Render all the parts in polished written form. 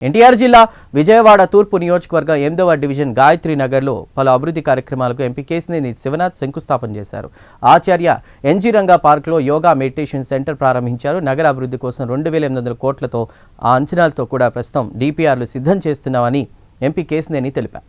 ఎన్టీఆర్ జిల్లా విజయవాడ తూర్పు నియోజకవర్గం 8వ డివిజన్ గాయత్రి నగర్లో పలు అభివృద్ధి కార్యక్రమాలకు ఎంపీ కేశినేని శివనాథ్ శంకుస్థాపన చేశారు. ఆచార్య ఎన్జీ రంగా పార్క్లో యోగా మెడిటేషన్ సెంటర్ ప్రారంభించారు. నగర అభివృద్ధి కోసం 2,800 కోట్లతో ఆ అంచనాలతో కూడా ప్రస్తుతం డిపిఆర్లు సిద్ధం చేస్తున్నామని ఎంపీ కేశినేని తెలిపారు.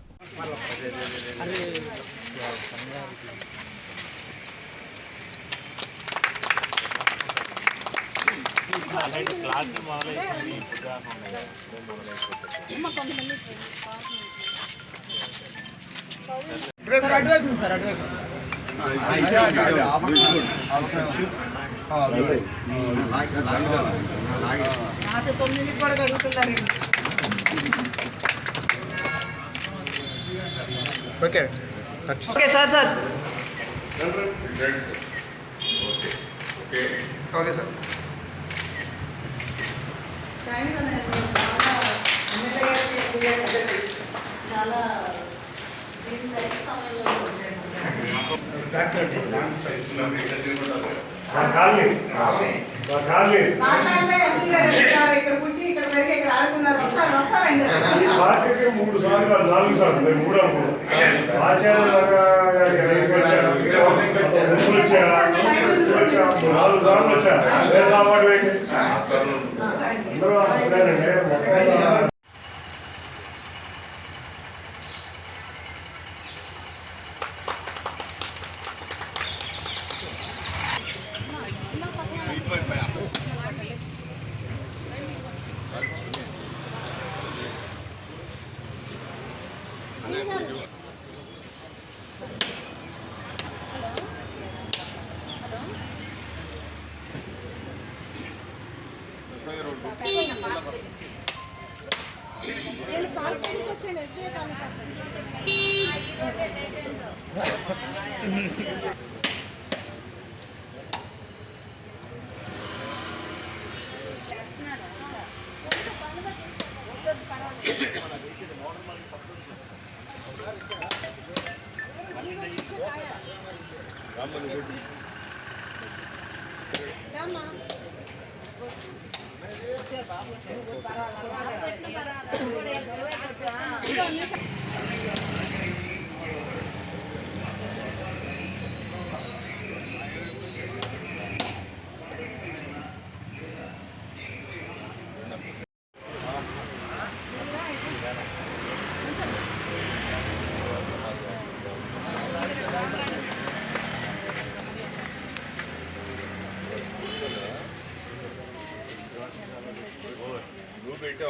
ఓకే సార్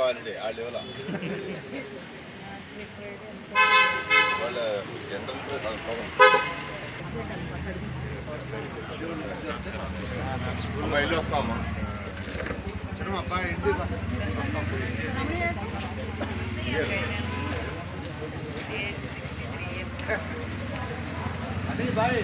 ఆల్రెడీ ఆ లెవెల్ వాళ్ళ జనరల్ అమ్మా ఇల్లు వస్తామమ్మా చిన్నమ్మా ఇంటి అది బాయ్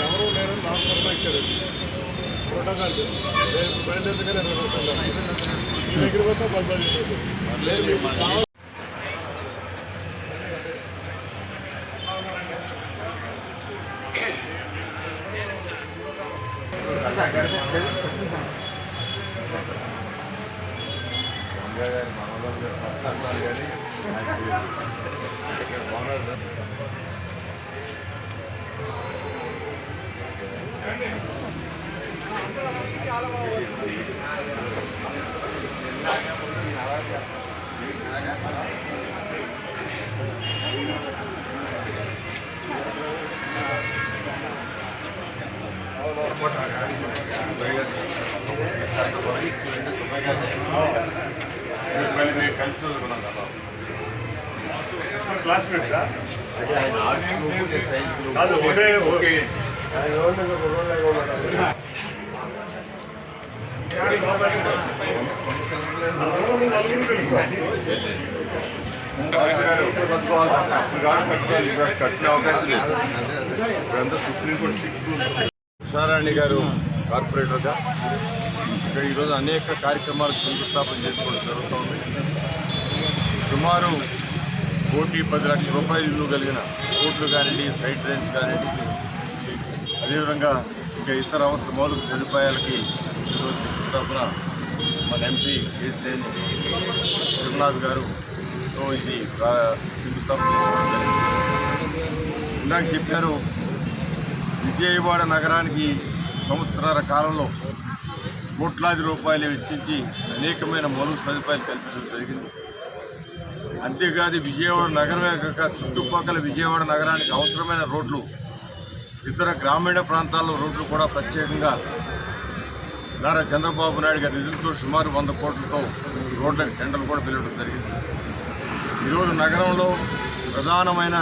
ఎవరు లేరు నాకు ఇచ్చారు ప్రోటోకాల్ బయలుదేరిగా దగ్గర పోతే బంద్ क्लासमेट्स కట్టిన అవకాశం లేదు. ఇప్పుడంతా సుప్రీంకోర్టు ఉషారాణి గారు కార్పొరేటర్గా ఇక్కడ ఈరోజు అనేక కార్యక్రమాలకు శంకుస్థాపన చేసుకోవడం జరుగుతుంది. సుమారు 1,10,00,000 రూపాయలు ఇల్లు కలిగిన రోడ్లు కానివ్వండి, సైడ్ డ్రైన్స్ కానివ్వండి, అదేవిధంగా ఇంకా ఇతర అవసర మౌలిక సదుపాయాలకి ఈరోజు శంకుస్థాపన మన ఎంపీ కేసీఆర్ తిరుమలాథ్ గారుతో ఇది శంకుస్థాపన చేసుకోవడం జరిగింది. ఇందాక చెప్పారు, విజయవాడ నగరానికి సంవత్సరాల కాలంలో కోట్లాది రూపాయలు వెచ్చించి అనేకమైన మౌలిక సదుపాయాలు కల్పించడం జరిగింది. అంతేకాదు విజయవాడ నగరమే కాక చుట్టుపక్కల విజయవాడ నగరానికి అవసరమైన రోడ్లు, ఇతర గ్రామీణ ప్రాంతాల్లో రోడ్లు కూడా ప్రత్యేకంగా నారా చంద్రబాబు నాయుడు గారి నిధులతో సుమారు 100 కోట్లతో రోడ్లకు టెండర్లు కూడా పిలవడం జరిగింది. ఈరోజు నగరంలో ప్రధానమైన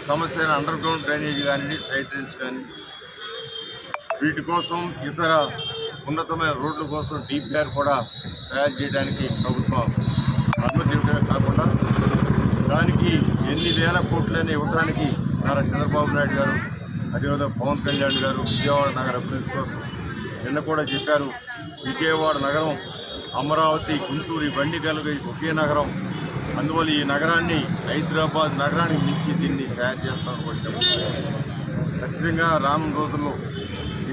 సమస్య అండర్ గ్రౌండ్ డ్రైనేజ్ కానీ, సైడ్ డ్రైన్స్ కానీ, వీటి కోసం ఇతర ఉన్నతమైన రోడ్ల కోసం DPR కూడా తయారు చేయడానికి ప్రభుత్వం అనుమతి ఇవ్వడమే కాకుండా దానికి ఎన్ని వేల కోట్లని ఇవ్వడానికి నారా చంద్రబాబు నాయుడు గారు, అదేవిధంగా పవన్ కళ్యాణ్ గారు విజయవాడ నగర అభివృద్ధి కోసం నిన్న కూడా చెప్పారు. విజయవాడ నగరం, అమరావతి, గుంటూరు ఇవన్నీ కలిగి ఒకే నగరం, అందువల్ల ఈ నగరాన్ని హైదరాబాద్ నగరానికి మించి దీన్ని తయారు చేస్తామని కూడా చెప్పారు. ఖచ్చితంగా రానున్న రోజుల్లో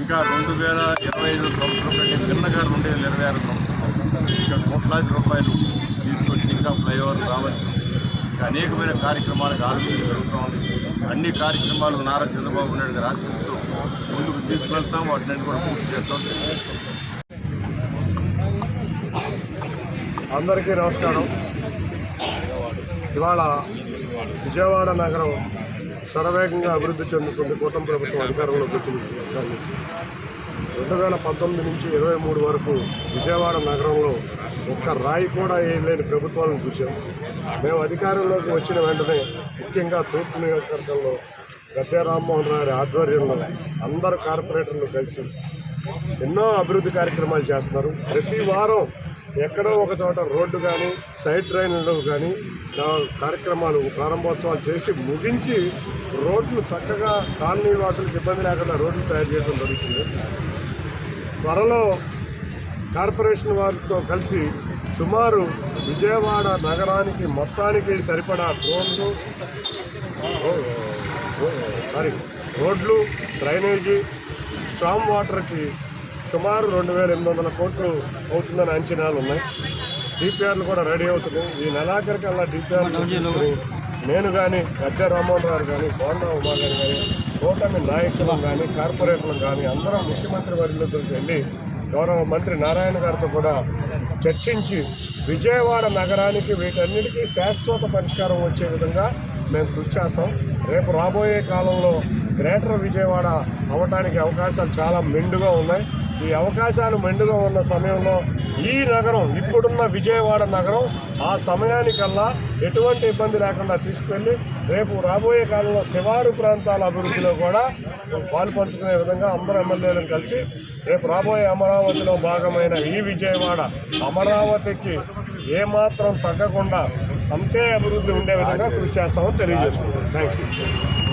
ఇంకా 2025 సంవత్సరం కంటే భిన్నగా 2026 సంవత్సరం ఇంకా కోట్లాది రూపాయలు తీసుకొచ్చి ఇంకా ఫ్లైఓవర్ రావచ్చు. ఇంకా అనేకమైన కార్యక్రమాలకు ఆలోచన జరుగుతుంది. అన్ని కార్యక్రమాలు నారా చంద్రబాబు నాయుడు గారి ఆశీస్సుతో ముందుకు తీసుకెళ్తాం, వాటిని కూడా పూర్తి చేస్తాం. అందరికీ నమస్కారం. ఇవాళ విజయవాడ నగరం శరవేగంగా అభివృద్ధి చెందుతుంది. కూటమి ప్రభుత్వం అధికారంలోకి వచ్చింది. 2019 నుంచి 23 వరకు విజయవాడ నగరంలో ఒక్క రాయి కూడా వేయలేని ప్రభుత్వాలను చూసాం. మేము అధికారంలోకి వచ్చిన వెంటనే ముఖ్యంగా తూర్పు నియోజకవర్గంలో గద్దె రామ్మోహన్ రావు ఆధ్వర్యంలో అందరు కార్పొరేటర్లు కలిసి ఎన్నో అభివృద్ధి కార్యక్రమాలు చేస్తున్నారు. ప్రతి వారం ఎక్కడో ఒక చోట రోడ్డు కానీ, సైడ్ డ్రైన్లు కానీ కార్యక్రమాలు ప్రారంభోత్సవాలు చేసి ముగించి రోడ్లు చక్కగా కాలనీ వాసులకు ఇబ్బంది లేకుండా రోడ్లు తయారు చేయడం జరుగుతుంది. త్వరలో కార్పొరేషన్ వారితో కలిసి సుమారు విజయవాడ నగరానికి మొత్తానికి సరిపడా రోడ్లు, డ్రైనేజీ, స్టామ్ వాటర్కి సుమారు 2,800 కోట్లు అవుతుందని అంచనాలు ఉన్నాయి. DPRలు కూడా రెడీ అవుతున్నాయి. ఈ నెలాఖరికల్లా DPRలు తీసుకుని నేను కానీ, గద్దె రామ్మోహన్ రావు కానీ, బోండా ఉమా గారు కానీ, కూటమి నాయకులు కానీ, కార్పొరేటర్లు కానీ అందరం ముఖ్యమంత్రి వర్యులతో వెళ్ళి గౌరవ మంత్రి నారాయణ గారితో కూడా చర్చించి విజయవాడ నగరానికి వీటన్నిటికీ శాశ్వత పరిష్కారం వచ్చే విధంగా మేము కృషి చేస్తాం. రేపు రాబోయే కాలంలో గ్రేటర్ విజయవాడ అవ్వడానికి అవకాశాలు చాలా మెండుగా ఉన్నాయి. ఈ అవకాశాలు మెండుగా ఉన్న సమయంలో ఈ నగరం, ఇప్పుడున్న విజయవాడ నగరం ఆ సమయానికల్లా ఎటువంటి ఇబ్బంది లేకుండా తీసుకెళ్ళి రేపు రాబోయే కాలంలో శివారు ప్రాంతాల అభివృద్ధిలో కూడా పాల్పంచుకునే విధంగా అందరూ ఎమ్మెల్యేలను కలిసి రేపు రాబోయే అమరావతిలో భాగమైన ఈ విజయవాడ అమరావతికి ఏమాత్రం తగ్గకుండా అంతే అభివృద్ధి ఉండే విధంగా కృషి చేస్తామని తెలియజేసుకుంటాం. Thank you.